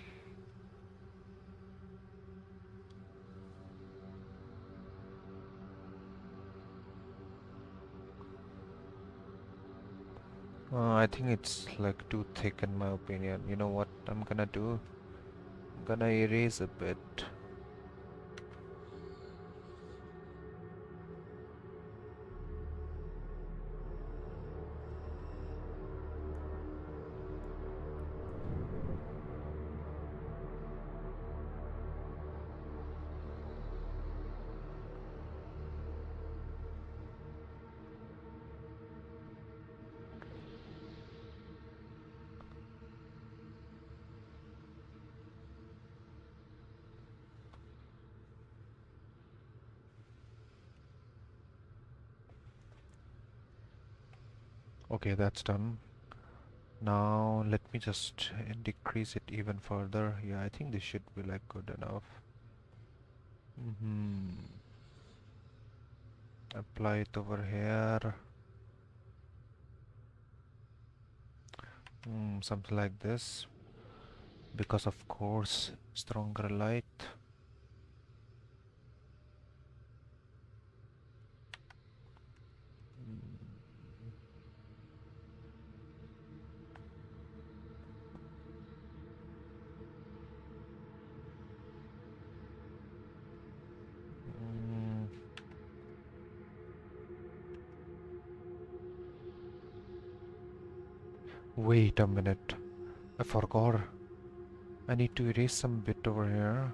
I think it's like too thick in my opinion. You know what I'm gonna do? I'm gonna erase a bit. Okay, that's done. Now let me just decrease it even further. Yeah, I think this should be like good enough. Apply it over here. Something like this. Because of course, stronger light. Mm, Wait a minute. I forgot. I need to erase some bit over here.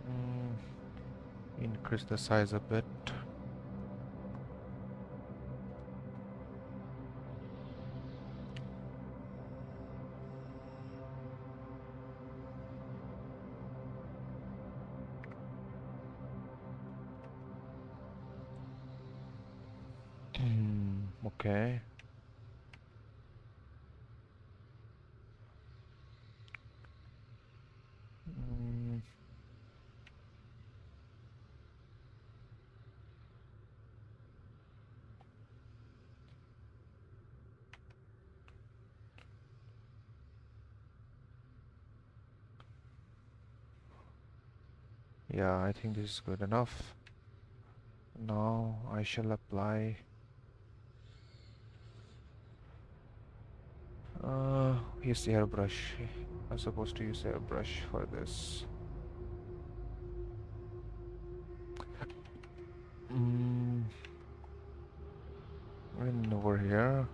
Mm, Increase the size a bit. Okay. Mm, yeah, I think this is good enough. Now I shall apply. Use the airbrush. I'm supposed to use airbrush for this. Mm, and over here.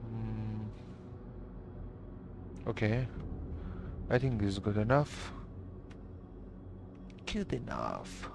Mm, okay, I think this is good enough. Good enough.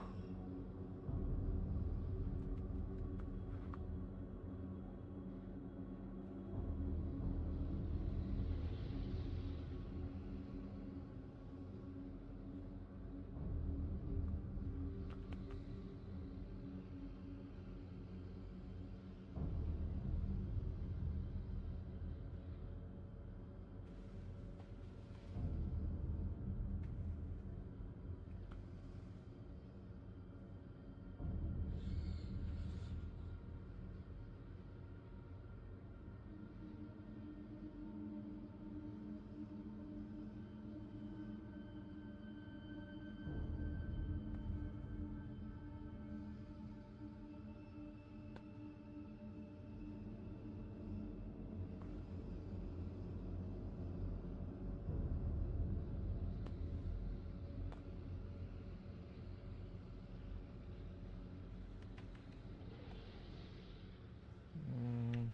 Mm,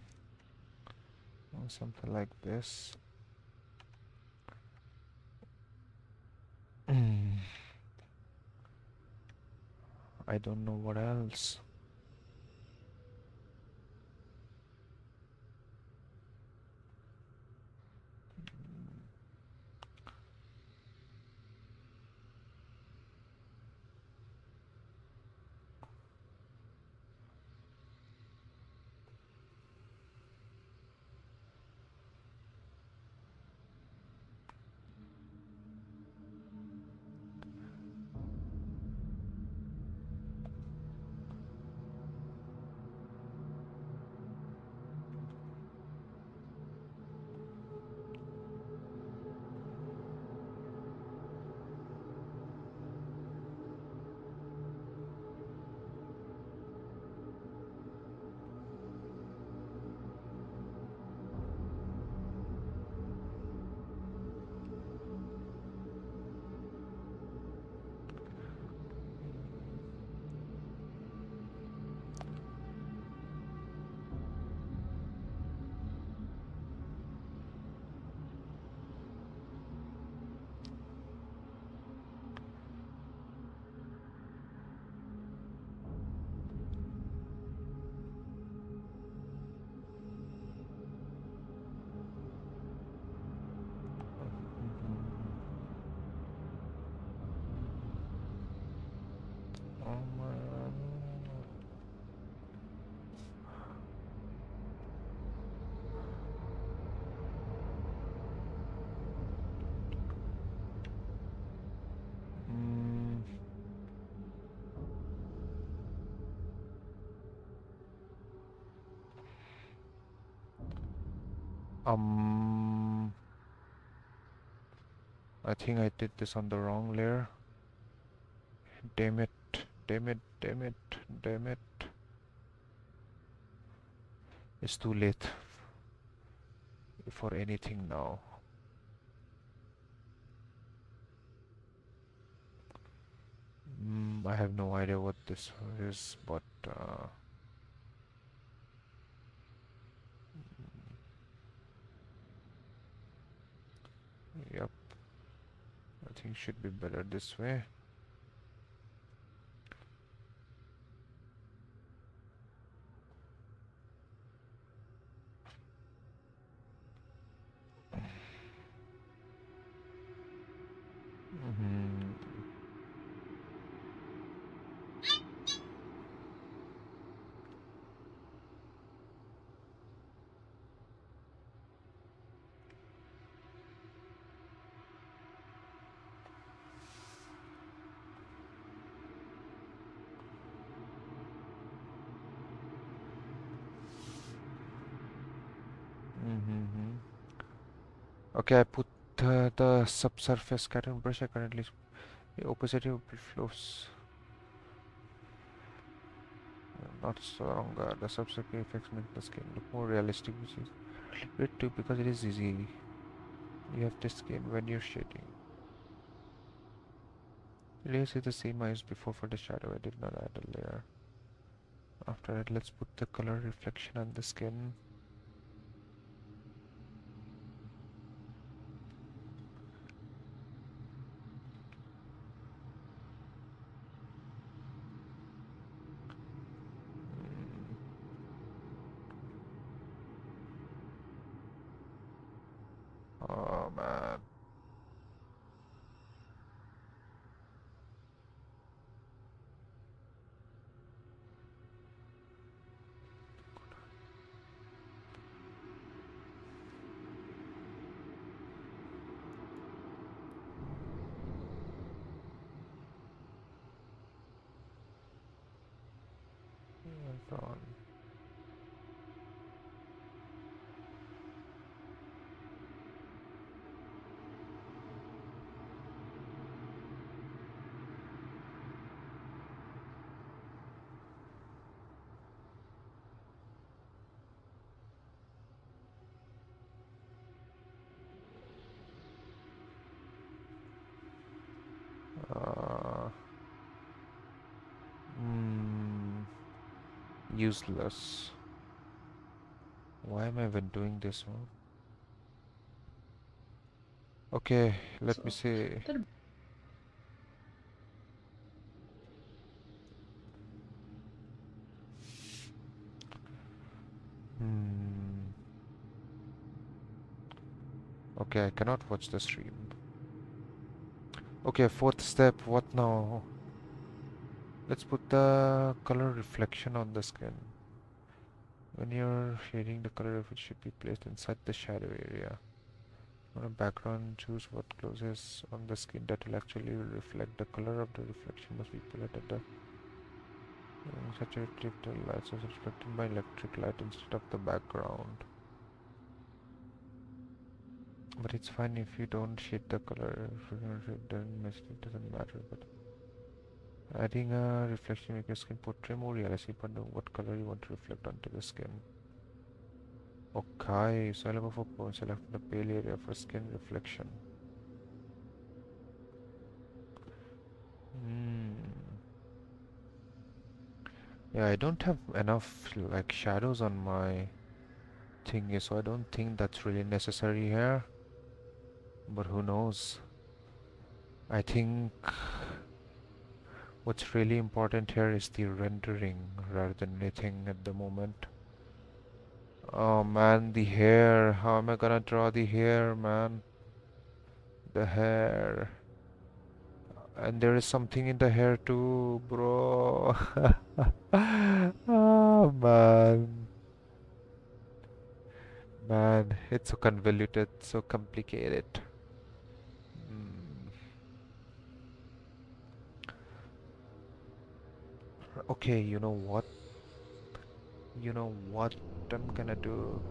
something like this. Mm, I don't know what else. Um, I think I did this on the wrong layer. Damn it, damn it, damn it, damn it. It's too late for anything now. I have no idea what this is, but yep, I think should be better this way. Mhm. Mm-hmm. Okay, I put the subsurface current brush. I currently opacity flows not stronger. The subsurface effects make the skin look more realistic, which is great too because it is easy. You have this skin when you're shading. Layers is the same I used before for the shadow. I did not add a layer. After that, let's put the color reflection on the skin. Oh man. Hold on. Uh, mm, Useless. Why am I even doing this one? Okay, let me So see. that Hmm. Okay, I cannot watch the stream. Okay, fourth step. What now? Let's put the color reflection on the skin. When you're shading, the color of it should be placed inside the shadow area. On a background, choose what closes on the skin that will actually reflect. The color of the reflection must be placed at the saturated the light so it's reflected by electric light instead of the background. But it's fine if you don't shade the color. If you don't shade, then it doesn't matter. But adding a reflection make your skin portray more realistic. But know what color you want to reflect onto the skin. Okay, so I'll go for select the pale area for skin reflection. Hmm. Yeah, I don't have enough like shadows on my thingy, so I don't think that's really necessary here. But who knows? I think what's really important here is the rendering rather than anything at the moment. Oh man, the hair. How am I gonna draw the hair, man? The hair. And there is something in the hair too, bro. Oh man. Man, it's so convoluted, so complicated. Mm. Okay, you know what? You know what I'm gonna do?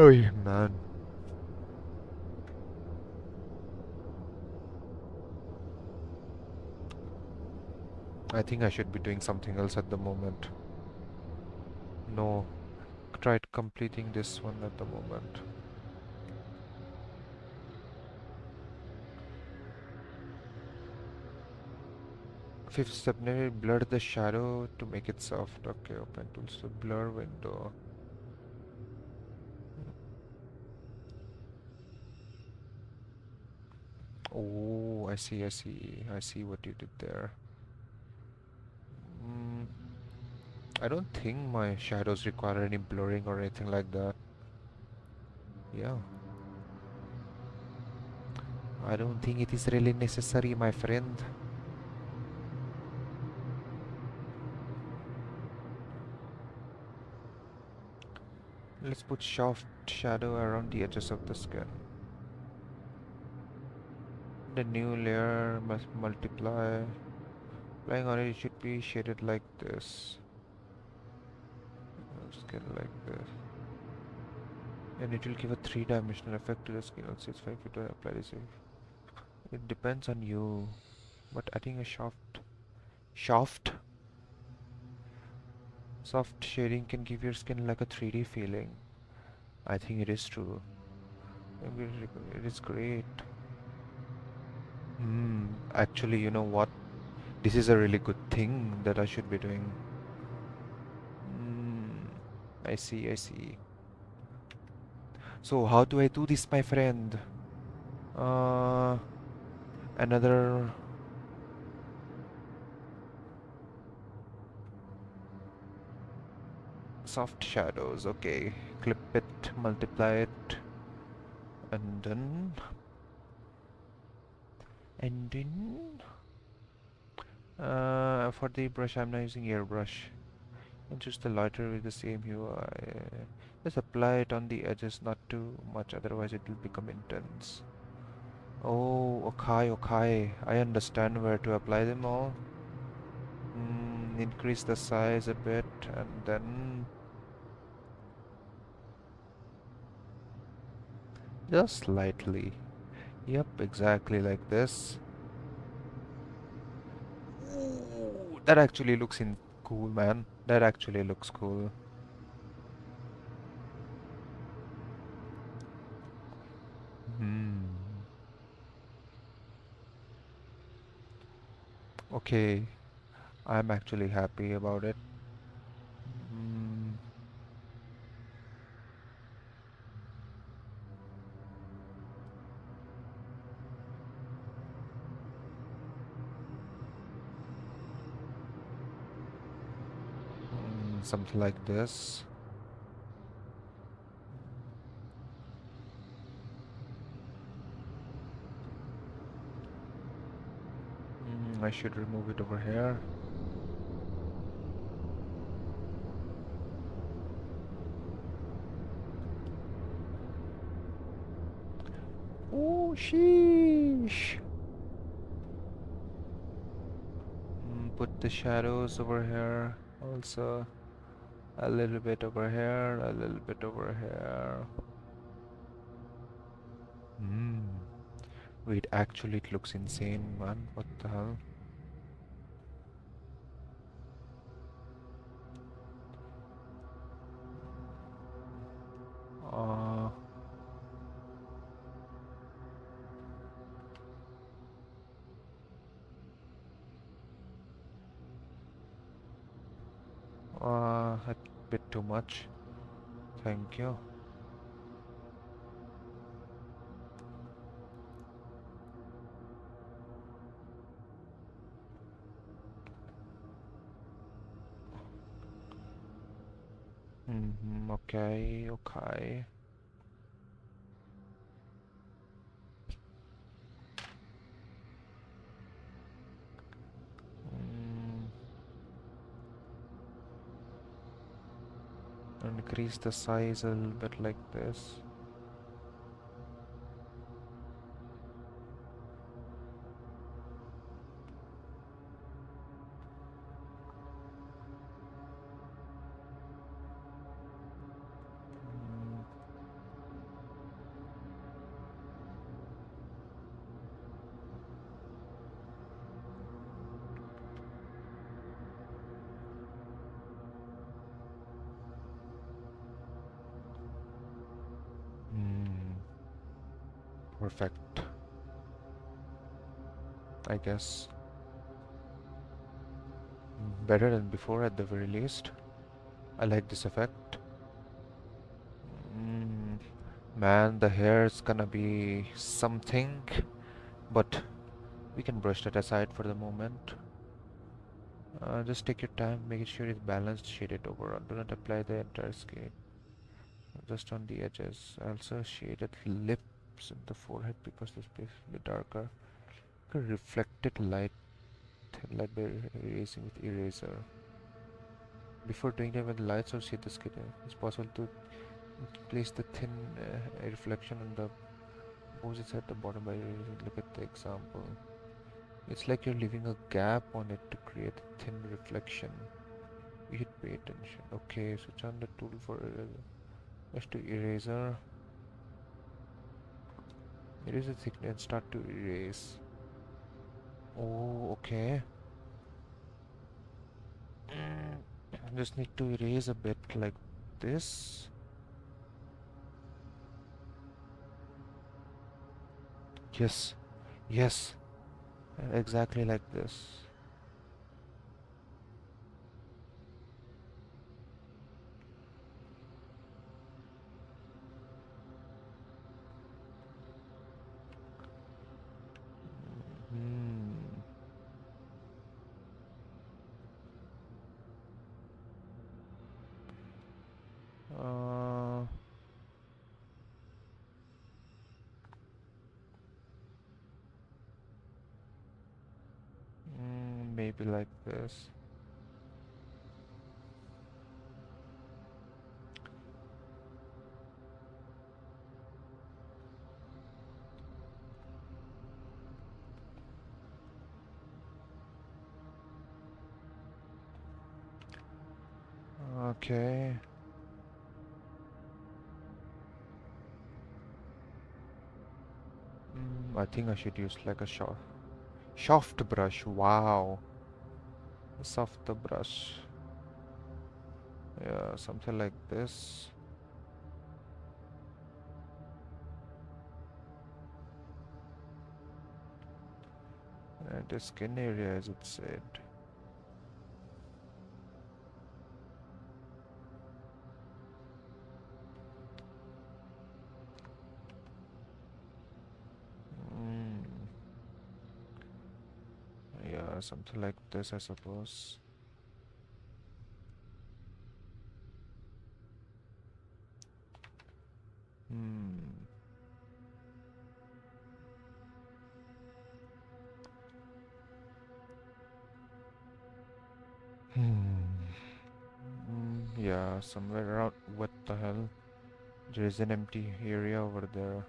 Oh man. I think I should be doing something else at the moment. No, tried completing this one at the moment. Fifth step, maybe blur the shadow to make it soft. Okay, open tools to blur window. Oh, I see what you did there. Mm, I don't think my shadows require any blurring or anything like that. Yeah, I don't think it is really necessary, my friend. Let's put soft shadow around the edges of the skin. The new layer must multiply. Applying on it, it should be shaded like this. Skin like this. And it will give a three-dimensional effect to the skin. Also, it's fine if you don't apply this. It depends on you. But I think a soft shading can give your skin like a 3D feeling. I think it is true. It is great. Actually, you know what? This is a really good thing that I should be doing. I see, I see. So how do I do this, my friend? Uh, another soft shadows. Okay, clip it, multiply it, and then and then for the brush, I'm now using airbrush. And just the lighter with the same hue. Just apply it on the edges, not too much, otherwise it will become intense. Oh, okay, okay. I understand where to apply them all. Increase the size a bit, and then just slightly. Yep, exactly like this. Ooh, that actually looks cool, man. That actually looks cool. Hmm. Okay, I'm actually happy about it. Hmm. Something like this. I should remove it over here. Oh, sheesh. Put the shadows over here. Also, a little bit over here, a little bit over here. Wait, actually, it looks insane, man. What the hell? Uh, a bit too much. Thank you. Okay, okay. Mm, Increase the size a little bit like this. perfect, I guess. Better than before at the very least. I like this effect. Mm, man, the hair is gonna be something, but we can brush that aside for the moment. Just take your time, make sure it's balanced, shade it overall. Do not apply the entire skin, just on the edges. Also shaded lips and the forehead because this place will be darker. Reflected light by erasing with eraser. Before doing that with the lights or shade the skin, it's possible to place the thin reflection on the poses at the bottom by erasing. Look at the example. It's like you're leaving a gap on it to create a thin reflection. You should pay attention. Okay, switch on the tool for eraser. Just to eraser. Erase the thickness and start to erase. Oh, okay. Just need to erase a bit like this. Yes, yes, exactly like this. Hmm. Uh, maybe like this. Okay. I think I should use like a soft brush. Wow, soft brush. Yeah, something like this. And the skin area, as it said. Mm, yeah, something like this, I suppose. Hmm. Hmm. Yeah, somewhere around. What the hell? There is an empty area over there.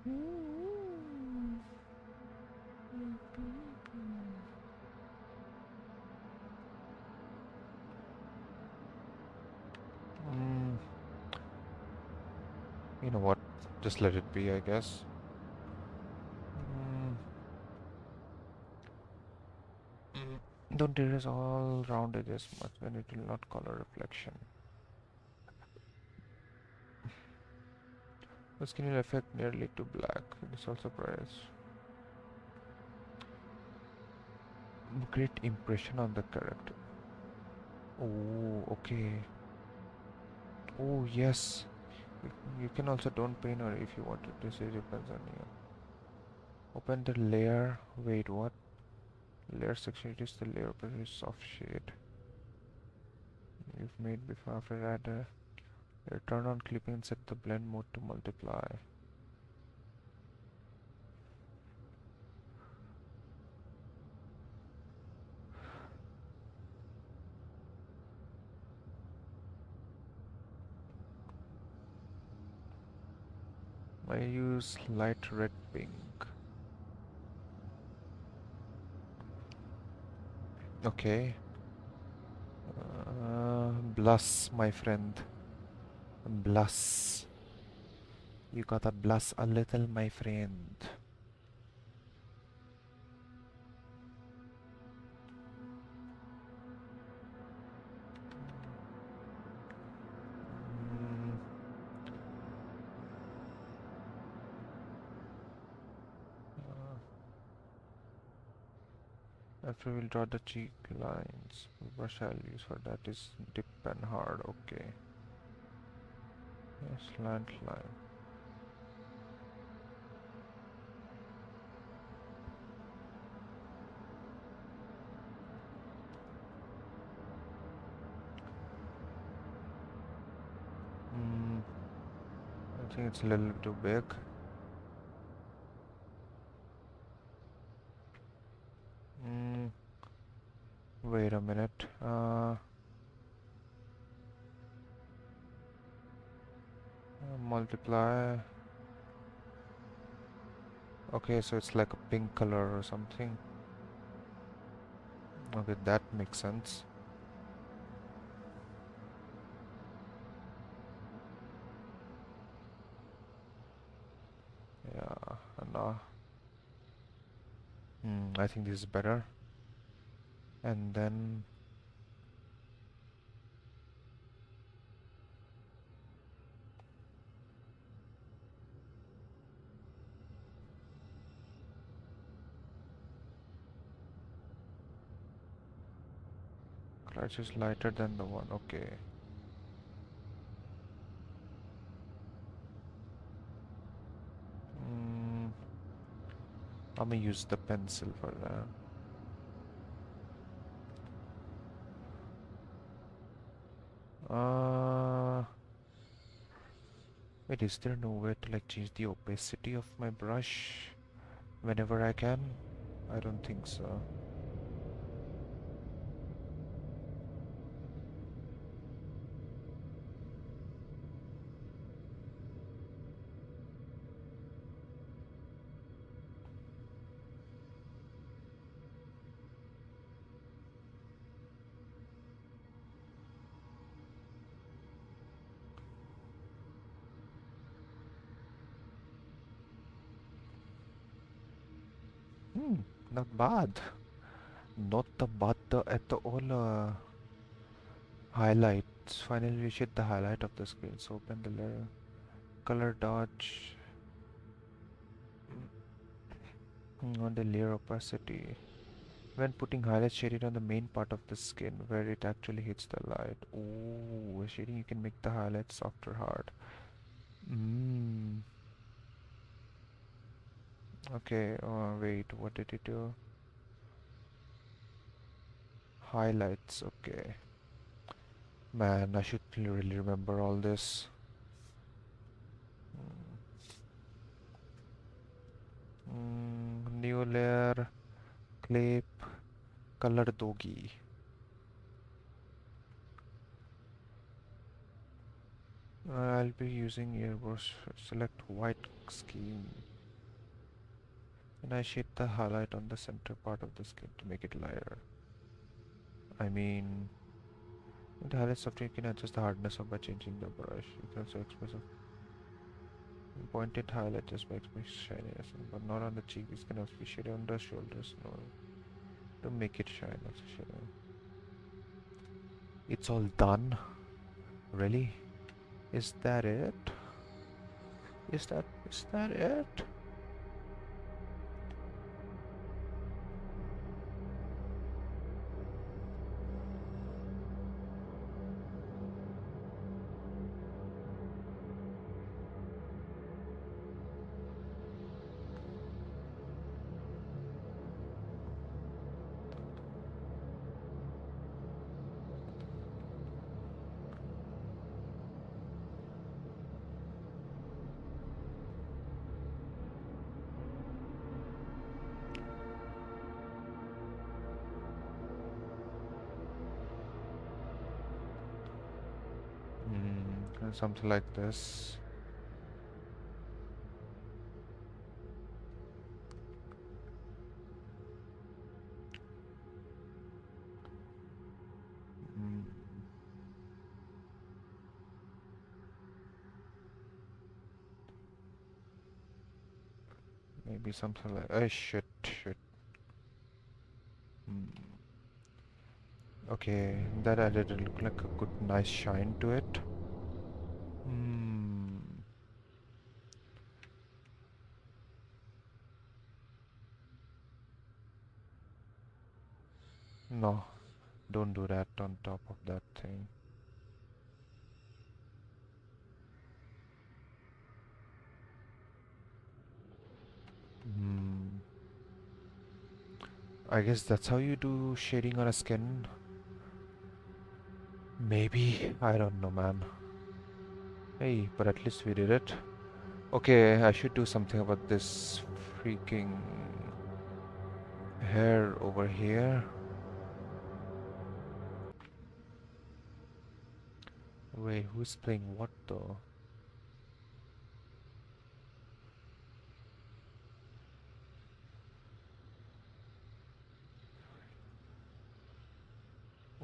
Mm, mm, you know what? Just let it be, I guess. Mm, don't erase all round edges much when it will not color reflection. The skin will affect nearly to black. It is also price. Great impression on the character. Oh, okay. Oh, yes. You can also don't paint or if you want to. This is depends on you. Open the layer. Wait, what? Layer section. It is the layer of a soft shade you've made before. After add a turn on clipping and set the blend mode to multiply. I use light red pink. Okay. Bless, my friend. Bless. You gotta bless a little, my friend. Mm, After we'll draw the cheek lines. The brush I'll use for that is dip and hard. Okay. Slant line. Mm, I think it's a little too big. Mm, Wait a minute. Multiply. Okay, so it's like a pink color or something. Okay, that makes sense. Yeah, and I think this is better. And then clutch is lighter than the one. Okay. Mm, I'm gonna use the pencil for that. Wait, is there no way to like change the opacity of my brush whenever I can? I don't think so. Not bad. Not the bad at all. Highlights. Finally, we hit the highlight of the screen. So open the layer. Color dodge. On the layer opacity. When putting highlight shading on the main part of the skin where it actually hits the light. Ooh, shading you can make the highlight soft or hard. Okay, wait, what did it do? Highlights, okay. Man, I should really remember all this. New layer, clip, color dogi. I'll be using airbrush. Select white scheme. And I shade the highlight on the center part of the skin to make it lighter. I mean, in the highlight software you can adjust the hardness of by changing the brush. You can also express a pointed highlight just by expressing shininess, but not on the cheek. This can also be shaded on the shoulders. No, to make it shine. Also shaded. It's all done. Really? Is that it? Is that it? Something like this. Maybe something like, oh shit, shit. Hmm. Okay, that added a look like a good, nice shine to it. Hmm. No, don't do that on top of that thing. Hmm. I guess that's how you do shading on a skin. Maybe. I don't know, man. Hey, but at least we did it. Okay, I should do something about this freaking hair over here. Wait, who's playing what though?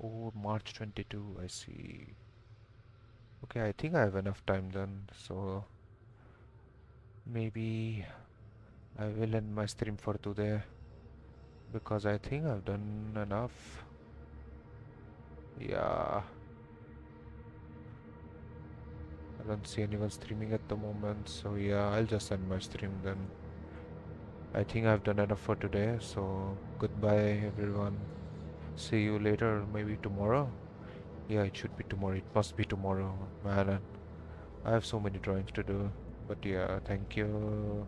Oh, March 22, I see. Okay, I think I have enough time then, so maybe I will end my stream for today because I think I've done enough. Yeah, I don't see anyone streaming at the moment, so yeah, I'll just end my stream then. I think I've done enough for today, so goodbye everyone. See you later, maybe tomorrow. Yeah, it should be tomorrow. It must be tomorrow, man. I have so many drawings to do. But yeah, thank you.